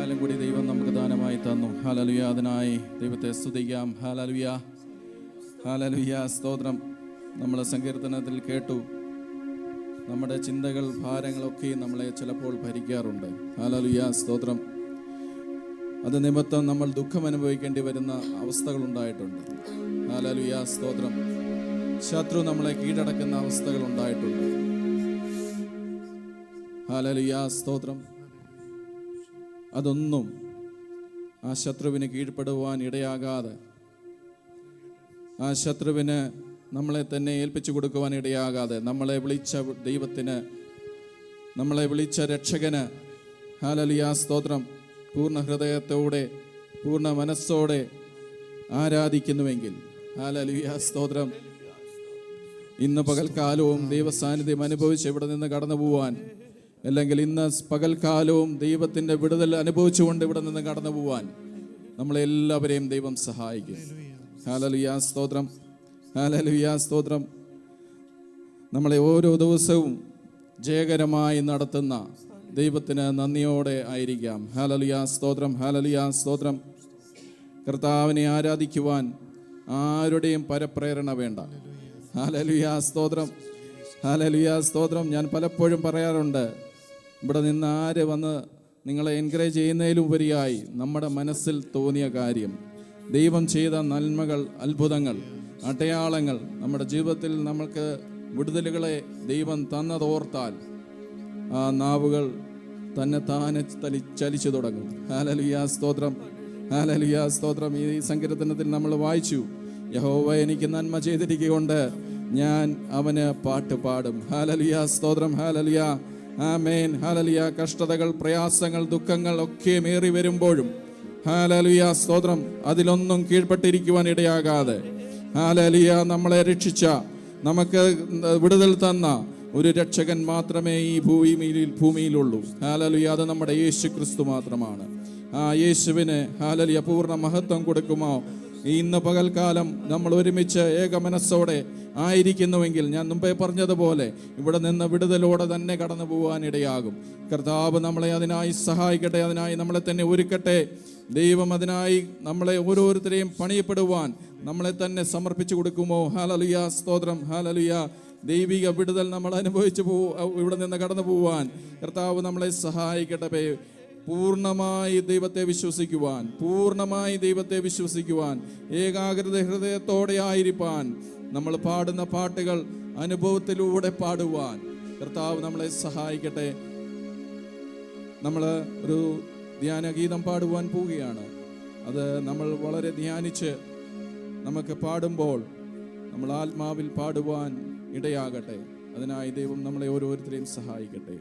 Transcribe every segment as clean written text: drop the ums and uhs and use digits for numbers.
പകലും കൂടി ദൈവം നമുക്ക് ദാനമായി തന്നു. ഹല്ലേലൂയ. അതിനായി ദൈവത്തെ സ്തുതിക്കാം. ഹല്ലേലൂയ, ഹല്ലേലൂയ, സ്തോത്രം. നമ്മൾ സങ്കീർത്തനത്തിൽ കേട്ടു, നമ്മുടെ ചിന്തകൾ, ഭാരങ്ങളൊക്കെ നമ്മളെ ചിലപ്പോൾ ഭരിക്കാറുണ്ട്. ഹല്ലേലൂയ, സ്തോത്രം. അത് നിമിത്തം നമ്മൾ ദുഃഖം അനുഭവിക്കേണ്ടി വരുന്ന അവസ്ഥകളുണ്ടായിട്ടുണ്ട്. ഹല്ലേലൂയ, സ്തോത്രം. ശത്രു നമ്മളെ കീഴടക്കുന്ന അവസ്ഥകൾ ഉണ്ടായിട്ടുണ്ട്. ഹല്ലേലൂയ, സ്തോത്രം. അതൊന്നും ആ ശത്രുവിന് കീഴ്പ്പെടുവാൻ ഇടയാകാതെ, ആ ശത്രുവിന് നമ്മളെ തന്നെ ഏൽപ്പിച്ചു കൊടുക്കുവാൻ ഇടയാകാതെ, നമ്മളെ വിളിച്ച ദൈവത്തിന്, നമ്മളെ വിളിച്ച രക്ഷകന് ഹല്ലേലൂയ, സ്തോത്രം, പൂർണ്ണ ഹൃദയത്തോടെ പൂർണ്ണ മനസ്സോടെ ആരാധിക്കുന്നുവെങ്കിൽ, ഹല്ലേലൂയ, സ്തോത്രം, ഇന്ന് പകൽക്കാലവും ദൈവസാന്നിധ്യം അനുഭവിച്ച് ഇവിടെ നിന്ന് കടന്നു പോവാൻ, അല്ലെങ്കിൽ ഇന്ന് പകൽക്കാലവും ദൈവത്തിൻ്റെ വിടുതൽ അനുഭവിച്ചുകൊണ്ട് ഇവിടെ നിന്ന് കടന്നു പോവാൻ നമ്മളെല്ലാവരെയും ദൈവം സഹായിക്കും. ഹല്ലേലൂയ, സ്തോത്രം, ഹല്ലേലൂയ, സ്തോത്രം. നമ്മളെ ഓരോ ദിവസവും ജയകരമായി നടത്തുന്ന ദൈവത്തിന് നന്ദിയോടെ ആയിരിക്കാം. ഹല്ലേലൂയ, സ്തോത്രം, ഹല്ലേലൂയ, സ്തോത്രം. കർത്താവിനെ ആരാധിക്കുവാൻ ആരുടെയും പരപ്രേരണ വേണ്ട. ഹല്ലേലൂയ, സ്തോത്രം, ഹല്ലേലൂയ, സ്തോത്രം. ഞാൻ പലപ്പോഴും പറയാറുണ്ട്, ഇവിടെ നിന്ന് ആര് വന്ന് നിങ്ങളെ എൻകറേജ് ചെയ്യുന്നതിലുപരിയായി നമ്മുടെ മനസ്സിൽ തോന്നിയ കാര്യം, ദൈവം ചെയ്ത നന്മകൾ, അത്ഭുതങ്ങൾ, അടയാളങ്ങൾ, നമ്മുടെ ജീവിതത്തിൽ നമ്മൾക്ക് വിടുതലുകളെ ദൈവം തന്നതോർത്താൽ ആ നാവുകൾ തന്നെ താനെ ചലിച്ചു തുടങ്ങും. ഹല്ലേലൂയ, സ്തോത്രം, ഹല്ലേലൂയ, സ്തോത്രം. ഈ സങ്കീർത്തനത്തിൽ നമ്മൾ വായിച്ചു, യഹോവ എനിക്ക് നന്മ ചെയ്തിരിക്കൊണ്ട് ഞാൻ അവന് പാട്ട് പാടും. ഹല്ലേലൂയ, സ്തോത്രം, ഹല്ലേലൂയ, ആമേൻ, ഹല്ലേലൂയ. കഷ്ടതകൾ, പ്രയാസങ്ങൾ, ദുഃഖങ്ങൾ ഒക്കെ ഏറി വരുമ്പോഴും ഹല്ലേലൂയ, സ്തോത്രം, അതിലൊന്നും കീഴ്പ്പെട്ടിരിക്കുവാൻ ഇടയാകാതെ, ഹല്ലേലൂയ, നമ്മളെ രക്ഷിച്ച, നമുക്ക് വിടുതൽ തന്ന ഒരു രക്ഷകൻ മാത്രമേ ഈ ഭൂമിയിലുള്ളൂ. ഹല്ലേലൂയ, അത് നമ്മുടെ യേശു ക്രിസ്തു മാത്രമാണ്. ആ യേശുവിന് ഹല്ലേലൂയ പൂർണ്ണ മഹത്വം കൊടുക്കുമോ? ഇന്ന് പകൽക്കാലം നമ്മൾ ഒരുമിച്ച് ഏക മനസ്സോടെ ആയിരിക്കുന്നുവെങ്കിൽ, ഞാൻ മുമ്പേ പറഞ്ഞതുപോലെ ഇവിടെ നിന്ന് വിടുതലോടെ തന്നെ കടന്നു പോകാൻ ഇടയാകും. കർത്താവ് നമ്മളെ അതിനായി സഹായിക്കട്ടെ, അതിനായി നമ്മളെ തന്നെ ഒരുക്കട്ടെ. ദൈവം അതിനായി നമ്മളെ ഓരോരുത്തരെയും പണിയപ്പെടുവാൻ നമ്മളെ തന്നെ സമർപ്പിച്ചു കൊടുക്കുമോ? ഹല്ലേലൂയ, സ്തോത്രം, ഹല്ലേലൂയ. ദൈവിക വിടുതൽ നമ്മൾ അനുഭവിച്ചു ഇവിടെ നിന്ന് കടന്നു പോവാൻ കർത്താവ് നമ്മളെ സഹായിക്കട്ടെ. പൂർണ്ണമായി ദൈവത്തെ വിശ്വസിക്കുവാൻ, പൂർണ്ണമായി ദൈവത്തെ വിശ്വസിക്കുവാൻ, ഏകാഗ്രത ഹൃദയത്തോടെ ആയിരിക്കാൻ, നമ്മൾ പാടുന്ന പാട്ടുകൾ അനുഭവത്തിലൂടെ പാടുവാൻ കർത്താവ് നമ്മളെ സഹായിക്കട്ടെ. നമ്മൾ ഒരു ധ്യാനഗീതം പാടുവാൻ പോവുകയാണ്. അത് നമ്മൾ വളരെ ധ്യാനിച്ച് നമുക്ക് പാടുമ്പോൾ നമ്മൾ ആത്മാവിൽ പാടുവാൻ ഇടയാകട്ടെ. അതിനായി ദൈവം നമ്മളെ ഓരോരുത്തരെയും സഹായിക്കട്ടെ.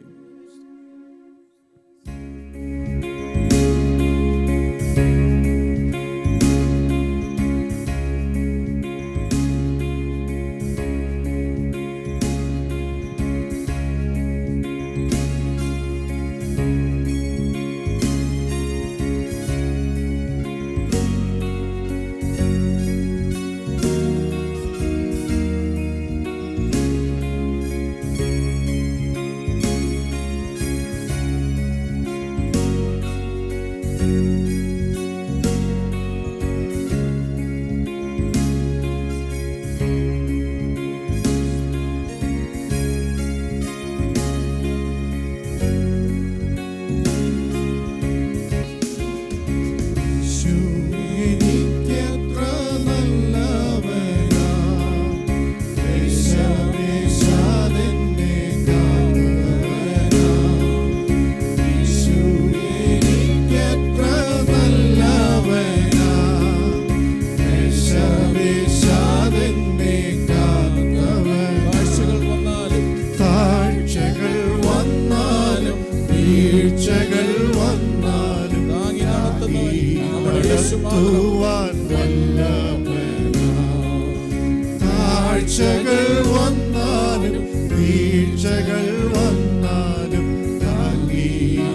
താഴ്ചകൾ വന്നാലും വീഴ്ചകൾ വന്നാലും താങ്ങി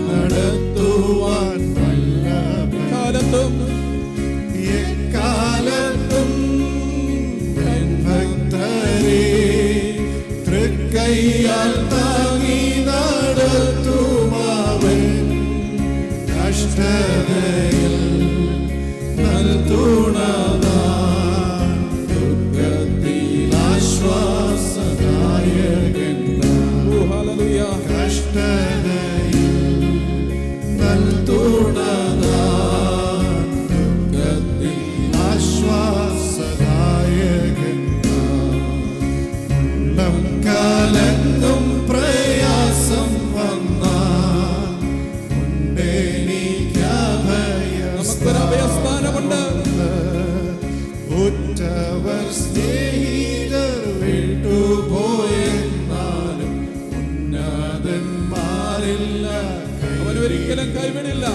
നടത്തുവാൻ കാലത്തും എക്കാലത്തും ഭക്തരെ തൃക്കൈയാൽ താങ്ങി നടത്തുമാവൻ കഷ്ട കഷ്ടതയിൽ നൽതുണതാൻ ദുഃഖത്തിൽ ആശ്വാസദായകൻ ഉള്ളം കലങ്ങും പ്രയാസം വന്നാൽ നമുക്കൊരഭയസ്ഥാനമുണ്ട്. ഉറ്റവർ സ്നേഹിതർ വിട്ടുപോയെന്നാലും ഉന്നതന്മാരില്ല അവനൊരിക്കലും കൈവിടില്ല.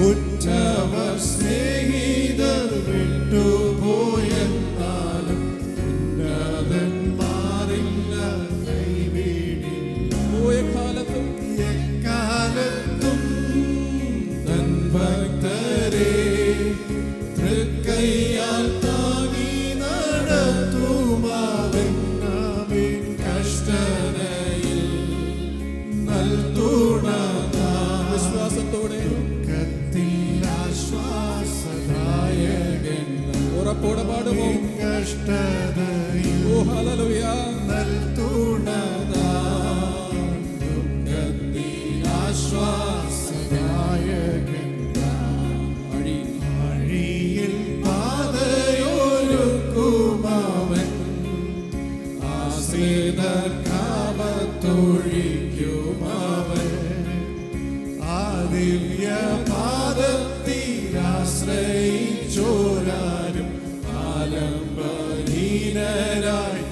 ഉറ്റവർ സ്നേഹിതർ വിട്ടുപോയെന്നാലും ഉന്നതന്മാരില്ല കൈവിടില്ല. എക്കാലത്തും തൻ ഭക്തരെ തൃക്കൈയാൽ താങ്ങി നടത്തുമാവൻ ആമേൻ. കഷ്ടതയിൽ നൽതുണതാൻ വിശ്വാസത്തോടെ ദുഃഖത്തിൽ ആശ്വാസദായകൻ ഉറപ്പോടെ പാടുമോ? കഷ്ടതയിൽ ഓ ഹല്ലേലൂയ. നൽതുണതാൻ ദുഃഖത്തിൽ ആശ്വാസദായകൻ വഴിയിൽ പാതയൊരുക്കുമവൻ ആശ്രിതർക്കാപത്തൊഴിക്കുമവൻ ആ ദിവ്യ പാദത്തിലാശ്രയിച്ചോരാനും ആലംബഹീനരായി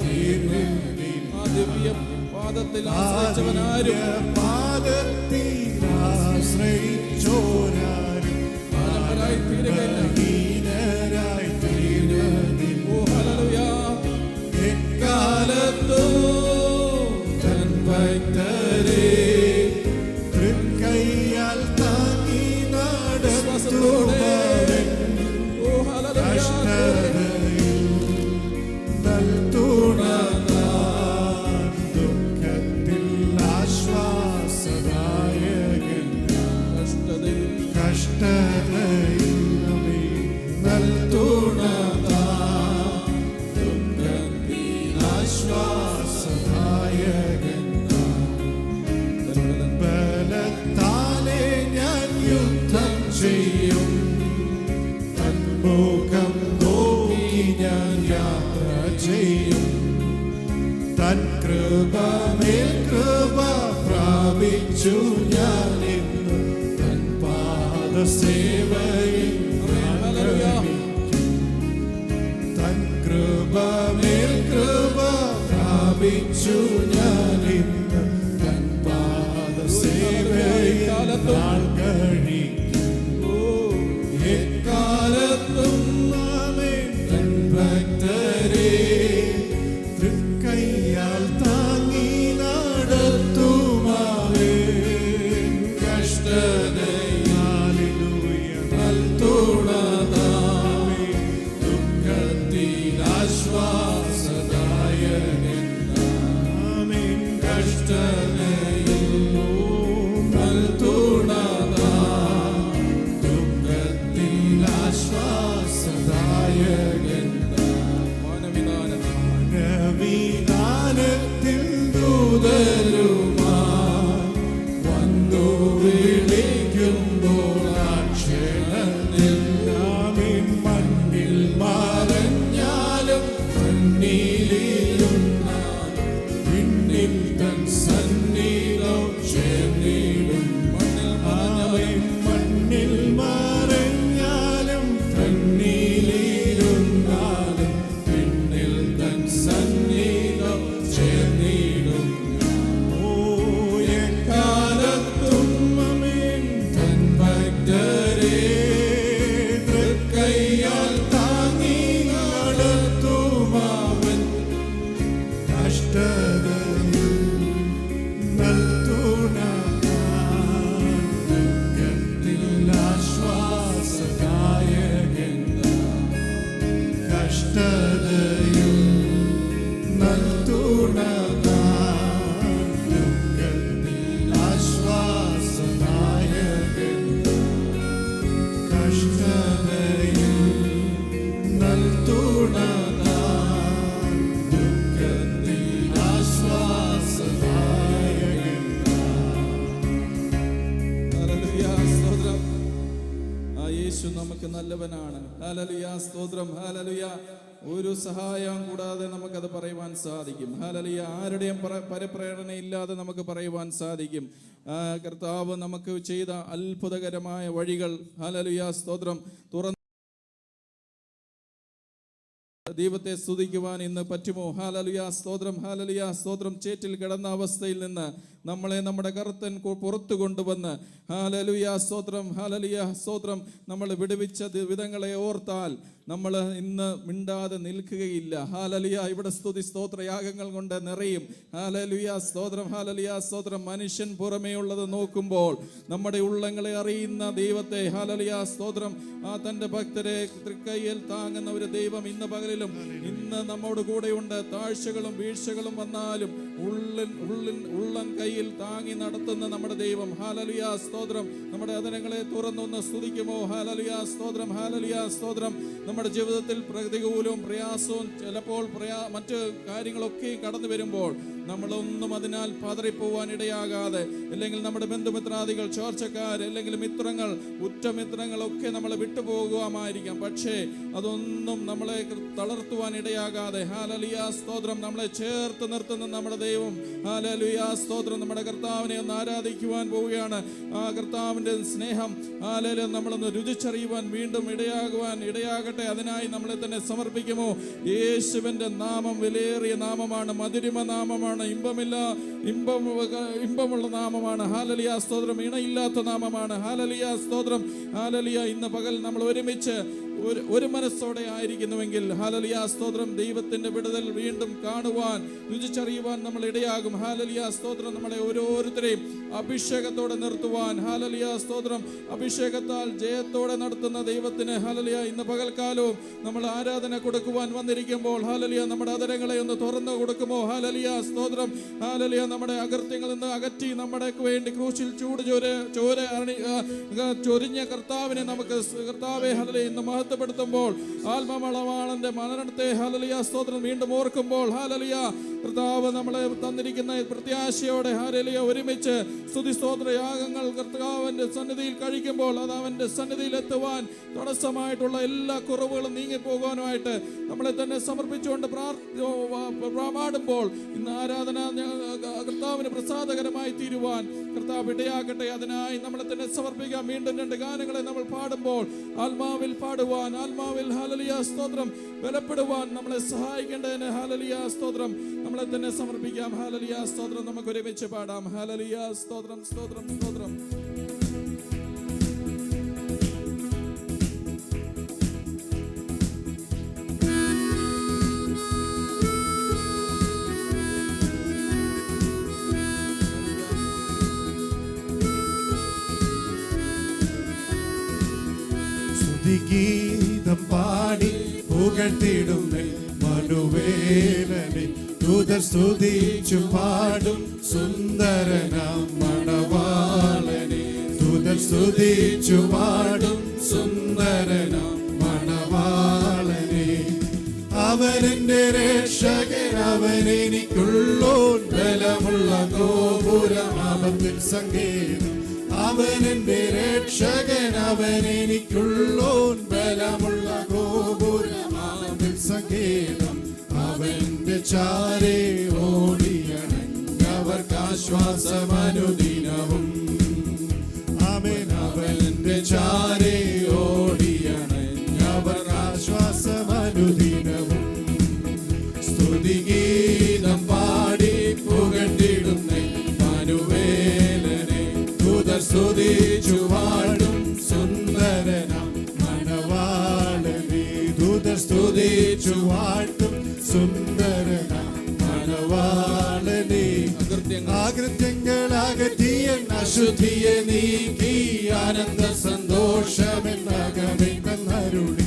തീർന്നില്ല. ആ ദിവ്യ പാദത്തിൽ ആശ്രയിച്ചവനാരും പാദത്തിലാശ്രയിച്ചോരാനും ആലംബരായി തീരുകയില്ല. ഹീനരായി തീർന്നതിൽ ഓ ഹല്ലേലൂയ. എക്കാലത്തും തൻ ഭക്തരെ തൃക്കൈയാൽ താങ്ങി നടത്തുമവൻ ഓ ഹല്ലേലൂയ. കഷ്ടതയിൽ നൽതുണതാൻ ദുഃഖത്തിൽ ആശ്വാസദായകൻ കഷ്ടതയിൽ നൽതുണതാൻ ദുഃഖത്തിൽ ആശ്വാസദായകൻ ബലത്താലെ ഞാൻ യുദ്ധം ചെയ്യും തന്മുഖം നോക്കി ഞാൻ യാത്ര ചെയ്യും തൻ കൃപമേൽ കൃപ പ്രാപിച്ചു ഞാൻ ഇന്ന് തൻ പാദസേവയിൽ തൻ കൃപമേൽ കൃപ പ്രാപിച്ചു ഞാൻ ഇന്ന് തൻ പാദസേവയിൽ നാൾ കഴിക്കും. എക്കാലത്തും ആമേൻ തൻ ഭക്തരെ തൃക്കൈയാൽ താങ്ങി നടത്തുമാവൻ കഷ്ടതയിൽ നൽതുണതാൻ ദുഃഖത്തിൽ ആശ്വാസദായകൻ യേശു നല്ലവനാണ്. ഹല്ലേലൂയ, സ്തോത്രം. ഹല്ലേലൂയ. ഒരു സഹായം കൂടാതെ നമുക്കത് പറയുവാൻ സാധിക്കും. ഹല്ലേലൂയ. ആരുടെയും പരപ്രേരണയില്ലാതെ നമുക്ക് പറയുവാൻ സാധിക്കും. കർത്താവ് നമുക്ക് ചെയ്ത അത്ഭുതകരമായ വഴികൾ, ഹല്ലേലൂയ, സ്തോത്രം, തുറന്ന് ദൈവത്തെ സ്തുതിക്കുവാൻ ഇന്ന് പറ്റുമോ? ഹല്ലേലൂയ, സ്തോത്രം. ഹല്ലേലൂയ, സ്തോത്രം. ചേറ്റിൽ കിടന്ന അവസ്ഥയിൽ നിന്ന് നമ്മളെ നമ്മുടെ കർത്തൻ പുറത്തു കൊണ്ടുവന്ന്, ഹല്ലേലൂയ, സ്തോത്രം, ഹല്ലേലൂയ, സ്തോത്രം, നമ്മൾ വിടുവിച്ച വിധങ്ങളെ ഓർത്താൽ നമ്മൾ ഇന്ന് മിണ്ടാതെ നിൽക്കുകയില്ല. ഹല്ലേലൂയ. ഇവിടെ സ്തുതി സ്തോത്ര യാഗങ്ങൾ കൊണ്ട് നിറയും. ഹല്ലേലൂയ, സ്തോത്രം. ഹല്ലേലൂയ, സ്തോത്രം. മനുഷ്യൻ പുറമേ ഉള്ളത് നോക്കുമ്പോൾ നമ്മുടെ ഉള്ളങ്ങളെ അറിയുന്ന ദൈവത്തെ, ഹല്ലേലൂയ, സ്തോത്രം, തൻ്റെ ഭക്തരെ തൃക്കൈയിൽ താങ്ങുന്ന ഒരു ദൈവം ഇന്ന് പകലിലും ഇന്ന് നമ്മോട് കൂടെയുണ്ട്. താഴ്ചകളും വീഴ്ചകളും വന്നാലും ഉള്ളം കയ്യിൽ താങ്ങി നടത്തുന്ന നമ്മുടെ ദൈവം. ഹല്ലേലൂയ, സ്തോത്രം. നമ്മുടെ അതിരങ്ങളെ തുറന്നൊന്ന് സ്തുതിക്കുമോ? ഹല്ലേലൂയ, സ്തോത്രം. ഹല്ലേലൂയ, സ്തോത്രം. നമ്മുടെ ജീവിതത്തിൽ പ്രതികൂലവും പ്രയാസവും ചിലപ്പോൾ മറ്റ് കാര്യങ്ങളൊക്കെയും കടന്നു വരുമ്പോൾ നമ്മളൊന്നും അതിനാൽ പതറിപ്പോവാൻ ഇടയാകാതെ, അല്ലെങ്കിൽ നമ്മുടെ ബന്ധുമിത്രാദികൾ, ചോർച്ചക്കാർ, അല്ലെങ്കിൽ മിത്രങ്ങൾ, ഉറ്റമിത്രങ്ങളൊക്കെ നമ്മളെ വിട്ടുപോകുമായിരിക്കാം. പക്ഷേ അതൊന്നും നമ്മളെ തളർത്തുവാൻ ഇടയാകാതെ, ഹല്ലേലൂയ, സ്തോത്രം, നമ്മളെ ചേർത്ത് നിർത്തുന്ന നമ്മുടെ ദൈവം, ഹല്ലേലൂയ, സ്തോത്രം, നമ്മുടെ കർത്താവിനെ ഒന്ന് ആരാധിക്കുവാൻ പോവുകയാണ്. ആ കർത്താവിൻ്റെ സ്നേഹം, ഹല്ലേലൂയ, നമ്മളൊന്ന് രുചിച്ചറിയുവാൻ വീണ്ടും ഇടയാകട്ടെ. അതിനായി നമ്മളെ തന്നെ സമർപ്പിക്കുമോ? യേശുവിൻ്റെ നാമം വിലയേറിയ നാമമാണ്, മധുരിമ നാമമാണ്, ഇമ്പമുള്ള നാമമാണ്. ഹല്ലേലൂയ, സ്തോത്രം. ഇണയില്ലാത്ത നാമമാണ്. ഹല്ലേലൂയ, സ്തോത്രം. ഹല്ലേലൂയ. ഇന്ന് പകൽ നമ്മൾ ഒരുമിച്ച് ഒരു മനസ്സോടെ ആയിരിക്കുന്നുവെങ്കിൽ, ഹല്ലേലൂയ, സ്തോത്രം, ദൈവത്തിന്റെ വിടുതൽ വീണ്ടും കാണുവാൻ, രുചിച്ചറിയുവാൻ നമ്മൾ ഇടയാകും. ഹല്ലേലൂയ, സ്തോത്രം. നമ്മളെ ഓരോരുത്തരെയും അഭിഷേകത്തോടെ നിർത്തുവാൻ, ഹല്ലേലൂയ, സ്തോത്രം, അഭിഷേകത്താൽ ജയത്തോടെ നടത്തുന്ന ദൈവത്തിന്, ഹല്ലേലൂയ, ഇന്ന് പകൽക്കാലവും നമ്മൾ ആരാധന കൊടുക്കുവാൻ വന്നിരിക്കുമ്പോൾ, ഹല്ലേലൂയ, നമ്മുടെ അതരങ്ങളെ ഒന്ന് തുറന്നു കൊടുക്കുമോ? ഹല്ലേലൂയ, സ്തോത്രം. ഹല്ലേലൂയ. നമ്മുടെ അകൃത്യങ്ങളിൽ നിന്ന് അകറ്റി നമ്മുടെ വേണ്ടി ക്രൂശിൽ ചൊരിഞ്ഞ കർത്താവിനെ നമുക്ക്, കർത്താവെ, ഹല്ലേലൂയ, ഇന്ന് മഹത്വപ്പെടുത്തുമ്പോൾ, ആത്മമളവാളന്റെ മരണത്തെ, ഹല്ലേലൂയ, സ്തോത്രം, വീണ്ടും ഓർക്കുമ്പോൾ, ഹല്ലേലൂയ, കർത്താവ് നമ്മളെ തന്നിരിക്കുന്ന പ്രത്യാശയോടെ, ഹല്ലേലൂയ, ഒരുമിച്ച് സ്തുതി സ്തോത്ര യാഗങ്ങൾ കർത്താവിന്റെ സന്നിധിയിൽ കഴിക്കുമ്പോൾ അത് അവന്റെ സന്നിധിയിൽ എത്തുവാൻ തടസ്സമായിട്ടുള്ള എല്ലാ കുറവുകളും നീങ്ങിപ്പോകാനുമായിട്ട് നമ്മളെ തന്നെ സമർപ്പിച്ചുകൊണ്ട് പാടുമ്പോൾ ഇന്ന് ആരാധന കർത്താവിന് പ്രസാദകരമായി തീരുവാൻ കർത്താവ് ഇടയാക്കട്ടെ. അതിനായി നമ്മളെ തന്നെ സമർപ്പിക്കാം. വീണ്ടും 2 ഗാനങ്ങളെ നമ്മൾ പാടുമ്പോൾ ആത്മാവിൽ പാടുവാൻ, ആത്മാവിൽ, ഹല്ലേലൂയ, സ്തോത്രം, ബലപ്പെടുവാൻ നമ്മളെ സഹായിക്കേണ്ടതിന്, ഹല്ലേലൂയ, സ്തോത്രം, നമ്മളെ തന്നെ സമർപ്പിക്കാം. ഹല്ലേലൂയ, സ്തോത്രം. നമുക്ക് ഒരുമിച്ച് പാടാം. ഹല്ലേലൂയ, സ്തോത്രം, സ്തോത്രം, സ്തോത്രം. ഗീതം പാടി പുകഴ്ത്തിടുന്നേ മനുവേലനെ, ദൂതർ സ്തുതിച്ചു പാടും സുന്ദരനാം മണവാളനെ, ദൂതർ സ്തുതിച്ചു പാടും സുന്ദരനാം മണവാളനെ. അവനെന്റെ രക്ഷകൻ, അവനെനിക്കുള്ളോൻ, ബലമുള്ള ഗോപുരം, ആപത്തിൽ സങ്കേതം. അവനെന്റെ രക്ഷകൻ, അവനെനിക്കുള്ളോൻ, ബലമുള്ള ഗോപുരം, ആപത്തിൽ സങ്കേതം. അവന്റെ ചാരേ ഓടിയണഞ്ഞവർക്ക് ആശ്വാസമനുദിനവും. ആമേൻ. അവന്റെ ചാരേ ഓടിയണഞ്ഞവർക്ക് ആശ്വാസമനുദിനവും. സ്തുതിഗീതം പാടി പുകഴ്ത്തിടുന്നേ മനുവേലനെ, ദൂതർ സ്തുതിച്ചു പാടും സുന്ദരനാം മണവാളനെ, ദൂതർ സ്തുതിച്ചു പാടും സുന്ദരനാം മണവാളനെ. അകൃത്യങ്ങൾ അകറ്റിയൻ, അശുദ്ധിയെ നീക്കി, ആനന്ദ സന്തോഷമെന്നകമെന്നരുളി.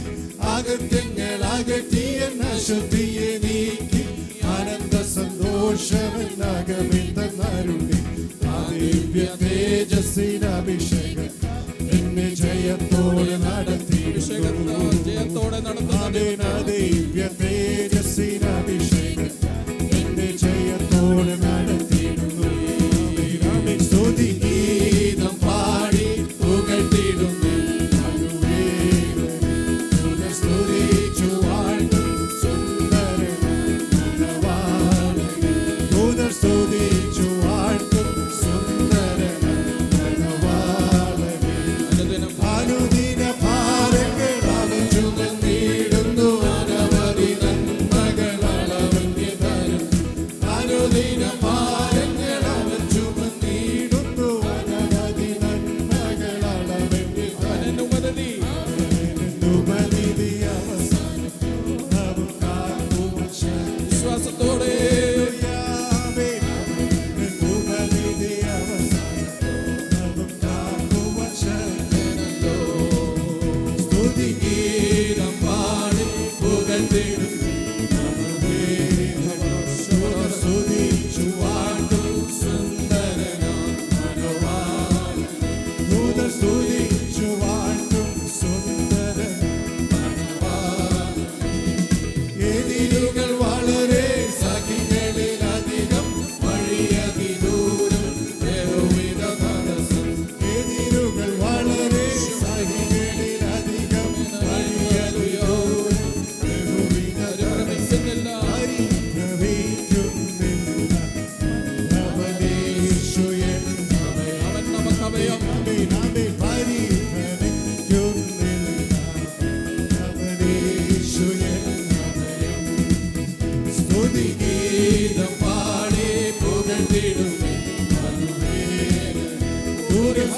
അകൃത്യങ്ങൾ അകറ്റിയൻ, അശുദ്ധിയെ നീക്കി, ആനന്ദ സന്തോഷമെന്നകമെന്നരുളി. ദിവ്യ തേജസ്സിനഭിഷേകം എന്നെ ജയത്തോടെ നടത്തിയിരുന്നു. ദിവ്യ തേജസ്സിനഭിഷേകം എന്നെ ജയത്തോടെ നടത്തിയിരുന്നു. സ്തുതിഗീതം പാടി പുകഴ്ത്തിടുന്നേ മനുവേലനെ,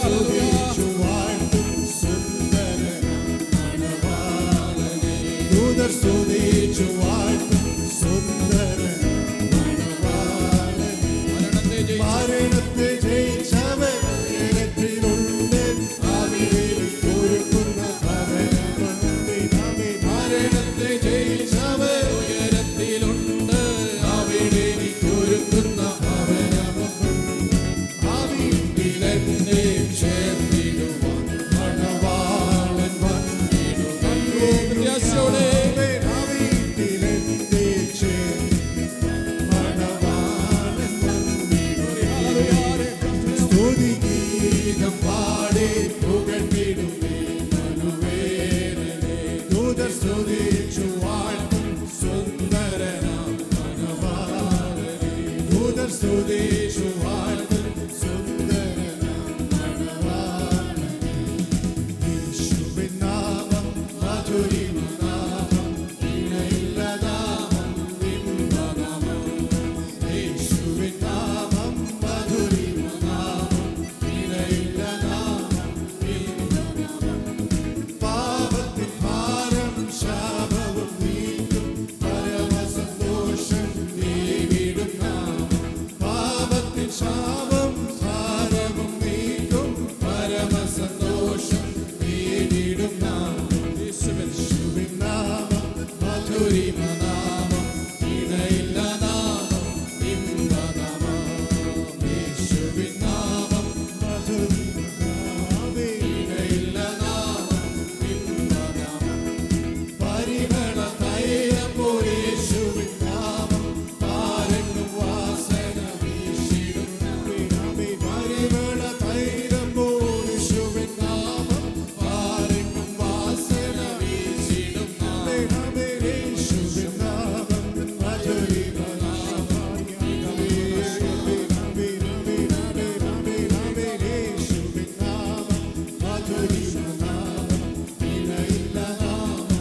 സ്തുതിച്ചു വാഴ്ത്തും സുന്ദരനാം മണവാളനെ. ദൂതർ സ്തുതിച്ചു വാഴ്ത്തും സുന്ദരനാം മണവാളനെ. മരണത്തെ ജയിച്ചവൻ ഉയരത്തിലുണ്ട്. അവിടെ ഒരുക്കുന്ന ഭവനമുണ്ട്. മരണത്തെ ജയിച്ചവൻ ഉയരത്തിലുണ്ട്. അവിടെ ഒരുക്കുന്ന ഭവനമുണ്ട്. അവിടെന്നെ ചേർത്തിടുവാൻ മണവാളൻ വന്നിടുവാൻ. പ്രത്യാശയോടെ അവിടെന്നെ ചേർത്തിടുവാൻ മണവാളൻ വന്നിടുവാൻ. സ്തുതിഗീതം പാടി പുകഴ്ത്തിടുവേ മനുവേലനെ. ദൂതർ സ്തുതിച്ചു വാഴ്ത്തും സുന്ദരനാം മണവാളനെ. ദൂതർ സ്തുതിച്ചു വാഴ്ത്തും സുന്ദരനാം മണവാളനെ. യേശുവിൻ നാമം മധുരിമ നാമം, ഇണയില്ല നാമം, ഇമ്പനാമം. യേശുവിൻ നാമം മധുരിമ നാമം, ഇണയില്ല നാമം, ഇമ്പനാമം. പാപത്തിൻ ഭാരം ശാപവും നീക്കും, പരമസന്തോഷം നീവിടും നാമം. പാപത്തിൻ ശാപം ഭാരവും നീക്കും, പരമസന്തോഷം നീവിടും നാമം. യേശുവിൻ നാമം മധുരിമ നാമം, ഇണയില്ല നാമം, ഇമ്പനാമം. യേശുവിൻ നാമം മധുരിമ നാമം, ഇണയില്ല നാമം, ഇമ്പനാമം. പരിമള തൈലം പോലെ യേശുവിൻ നാമം, പാരെങ്ങും വാസന വീശിടും നാമം. പരിമള തൈലം പോലെ യേശുവിൻ നാമം, പാരെങ്ങും വാസന വീശിടും നാമം. യേശുവിൻ നാമം മധുരിമ നാമം, യേശുവിൻ നാമം മധുരിമ നാമം, ഇണയില്ല നാമം.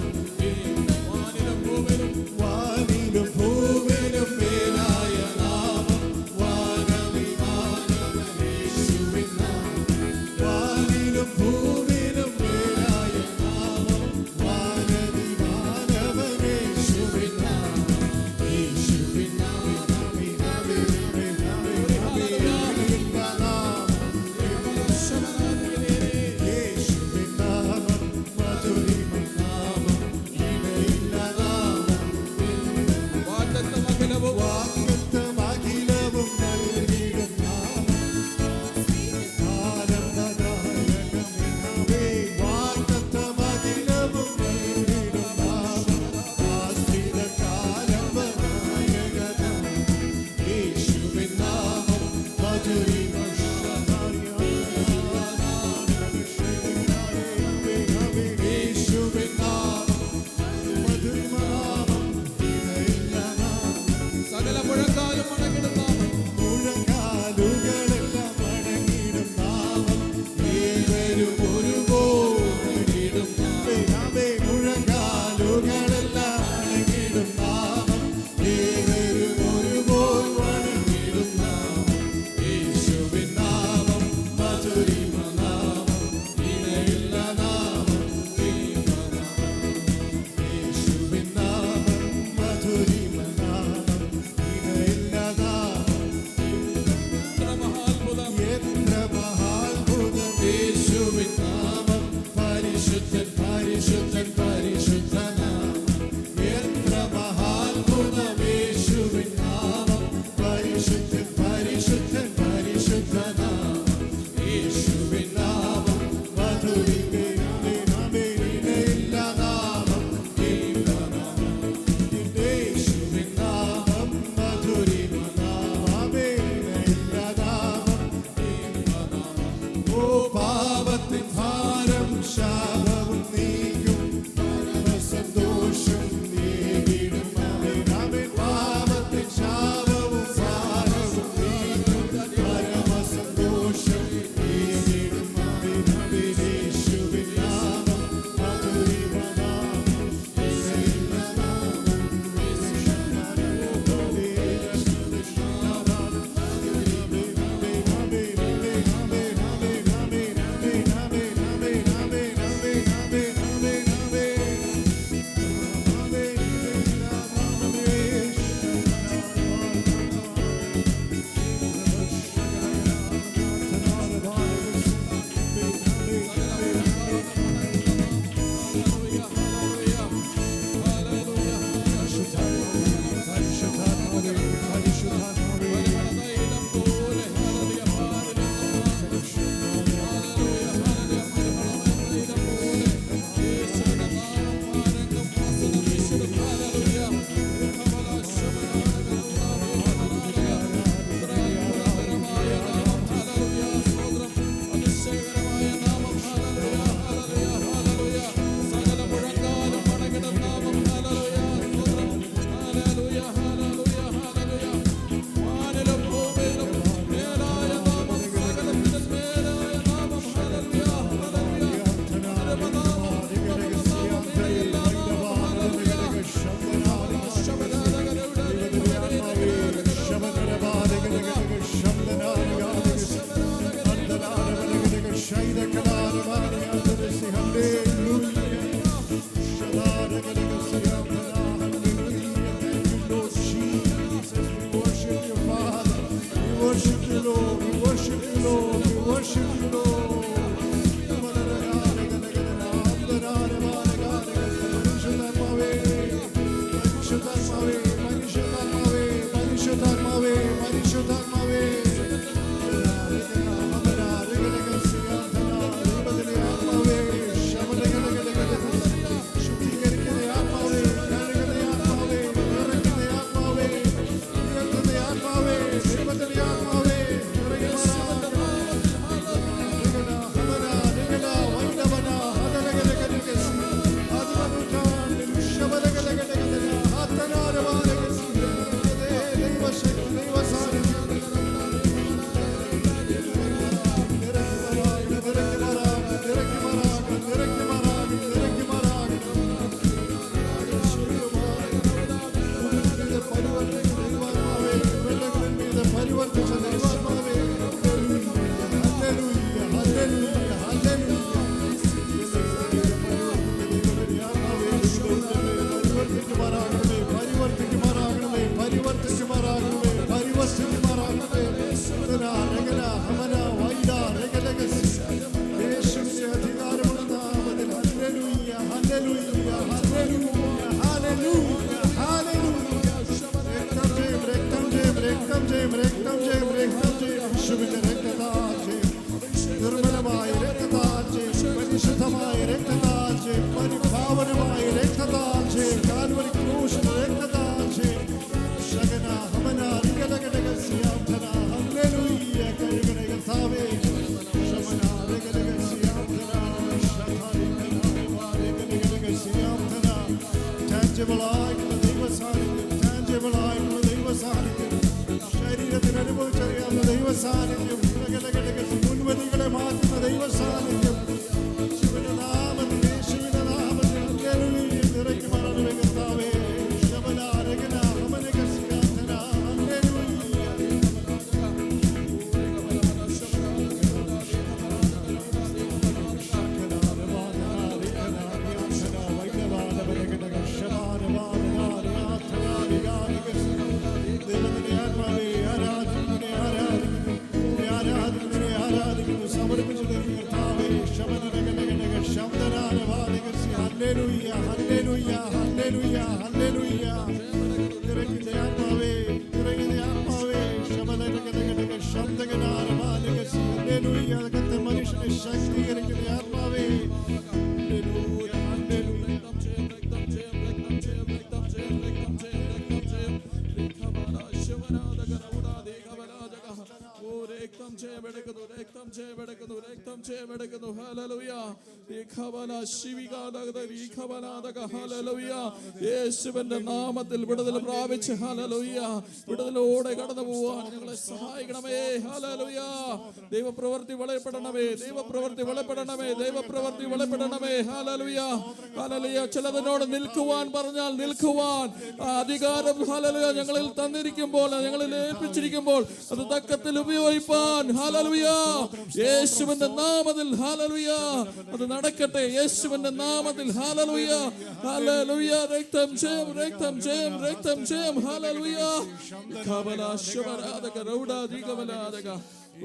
വാനിലും ഭൂമിയിലും മേലായ നാമം, വാനവിമാനവൻ യേശുവിൻ നാമം. വാനിലും ഭൂമിയിലും മേലായ നാമം, വാനവിമാനവൻ യേശുവിൻ നാമം. യേശുവിൻ നാമം ഇണയില്ല നാമം, യേശുവിൻ നാമം മധുരിമ നാമം, ഇണയില്ല നാമം. വാഗ്ദത്തമഖിലവും നൽകിടും നാമം, ആനന്ദദായകമിതാവേ. വാഗ്ദത്തമഖിലവും നൽകിടും നാമം, ആശ്രിതകാലംബനായക നാമം. യേശുവിൻ നാമം മധുരിമ നാമം, യേശുവിൻ നാമം മധുരിമ നാമം, ഇണയില്ല നാമം. സകല മുഴക്കാലും മടങ്ങിടും നാമം. മുഴങ്കാലുകളെല്ലാം മടങ്ങിടും നാമം, ഏവരും ഒരുപോലെ ഇടും നാമം. മുഴങ്കാലുകളെല്ലാം മടങ്ങിടും നാമം, ഏവരും ഒരുപോലെ വണങ്ങിടും നാമം. യേശുവിൻ നാമം മധുരിമ നാമം, ഇണയില്ല നാമം, ഇമ്പനാമം. യേശുവിൻ നാമം മധുരിമ നാമം, ഇണയില്ല നാമം, എത്ര മഹാത്ഭുതം, എത്ര മഹാത്ഭുതം. യേശുവിൻ നാമം പരിശുദ്ധൻ, പരിശുദ്ധൻ, പരിശുദ്ധ നാമം. എത്ര മഹാത്ഭുതം. യേശുവിൻ നാമം പരിശുദ്ധൻ, പരിശുദ്ധൻ, പരിശുദ്ധ നാമം. യേശുവിൻ നാമം മധുരിമ നാമം, ഇണയില്ല നാമം, ഇമ്പനാമം. യേശുവിൻ നാമം മധുരിമ നാമം, ഇണയില്ല നാമം, ഇമ്പനാമം. ഓ പാപത്തിൻ ഭാരം ശാപവും നീക്കും, പരമസന്തോഷം നീവിടും നാമം. പാപത്തിൻ ശാപവും ഭാരവും നീക്കും, പരമസന്തോഷം നീവിടും നാമം. യേശുവിൻ നാമം മധുരിമ നാമം, ഇണയില്ല നാമം, യേശുവിൻ നാമം നിർമ്മലമായ രക്തദാനം, പരിശുദ്ധമായ രക്തദാനം, പരിപാവനമായ രക്തദാനം, കാൽവരി ക്രൂശിന്റെ രക്തദാനം, ശകന ഹമന റിഗലഗഡഗ സിയാധന ഹല്ലേലൂയ കരുണ കർത്താവേ ശമന റിഗലഗ സിയാധന ശതാരി റിഗലഗഡഗ സിയാധന tangible ആയിട്ടുള്ള ദൈവ സാന്നിധ്യം, tangible ആയിട്ടുള്ള ദൈവ സാന്നിധ്യം, ശരീരത്തിൽ അനുഭവിച്ചറിയാവുന്ന ദൈവ സാന്നിധ്യം, മുൻവരികളെ മാറ്റുന്ന ദൈവ സാന്നിധ്യം, യേശുവിന്റെ നാമത്തിൽ, യേശുവിന്റെ നാമത്തിൽ ഹല്ലേലൂയ നിറയ്ക്കുമാറാകണമേ കർത്താവേ. ശമന രഗന ഹമനഗ സിയാധന ഹല്ലേലൂയ. ദൈവത്തിന്റെ ആത്മാവേ ആരാധിക്കുന്നു, ആരാധിക്കുന്നു, ആരാധിക്കുന്നു, സമർപ്പിച്ചു തരുന്നു കർത്താവേ. ശമനരഗനഗനഗ ശബ്ദനാരവാദികസി ഹല്ലേലൂയ, ഹല്ലേലൂയ, ഹല്ലേലൂയ, ഹല്ലേലൂയ. നിറയ്ക്കുന്ന ആത്മാവേ, നിറയ്ക്കുന്ന ആത്മാവേ, ശമനരഗനഗനഗ ശബ്ദനാരവാദികസി ഹല്ലേലൂയ. അകത്തെ മനുഷ്യനെ ശക്തീകരിക്കുന്ന ആത്മാവേ, ഹല്ലേലൂയ, ഹല്ലേലൂയ. യേശുവിന്റെ നാമത്തിൽ വിടുതൽ പ്രാപിച്ച് ഹല്ലേലൂയ, വിടുതലോടെ കടന്നു പോവാൻ ഞങ്ങളെ സഹായിക്കണമേ. ഹല്ലേലൂയ. ദൈവപ്രവൃത്തി വെളിപ്പെടണമേ, ദൈവപ്രവൃത്തി വെളിപ്പെടണമേ, ദൈവപ്രവൃത്തി വെളിപ്പെടണമേ. Hallelujah, hallelujah. ചിലതിനോട് നിൽക്കുവാൻ പറഞ്ഞാൽ നിൽക്കുവാൻ അധികാരം ഹല്ലേലൂയ ഞങ്ങളിൽ തന്നിരിക്കുമ്പോൾ, ഞങ്ങളിൽ ഏൽപ്പിച്ചിരിക്കുമ്പോൾ അത് തക്കത്തിൽ ഉപയോഗിപ്പാൻ ഹല്ലേലൂയ യേശുവിന്റെ നാമത്തിൽ ഹല്ലേലൂയ അത് നടക്കട്ടെ. യേശുവിന്റെ നാമത്തിൽ ഹല്ലേലൂയ, ഹല്ലേലൂയ. രക്തം ജയം, രക്തം ജയം, രക്തം ജയം. ഹല്ലേലൂയ. കബല ശബരാദക റൗഡാദി കബലാദക.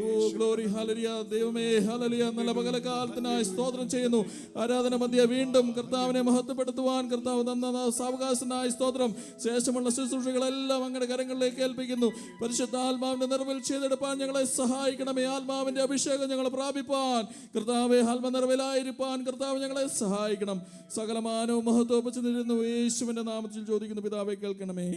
O glory, hallelujah. ദൈവമേ ഹല്ലേലൂയ. നല്ല പകലകാലത്തിനായി സ്തോത്രം ചെയ്യുന്നു. ആരാധന മധ്യ വീണ്ടും കർത്താവിനെ മഹത്വപ്പെടുത്തുവാൻ കർത്താവ് തന്ന സാവകാശത്തിനായി സ്തോത്രം. ശേഷമുള്ള ശുശ്രൂഷകളെല്ലാം അങ്ങയുടെ കരങ്ങളിലേക്ക് ഏൽപ്പിക്കുന്നു. പരിശുദ്ധ ആത്മാവിന്റെ നിറവിൽ ചെയ്തെടുപ്പാൻ ഞങ്ങളെ സഹായിക്കണമേ. ആത്മാവിന്റെ അഭിഷേകം ഞങ്ങളെ പ്രാപിപ്പാൻ കർത്താവെ, ആത്മ നിറവിലായിരിക്കാൻ കർത്താവ് ഞങ്ങളെ സഹായിക്കണം. സകലമാനവും മഹത്വം വെച്ച് നിരുന്നു യേശുവിന്റെ നാമത്തിൽ ചോദിക്കുന്നു പിതാവെ, കേൾക്കണമേ.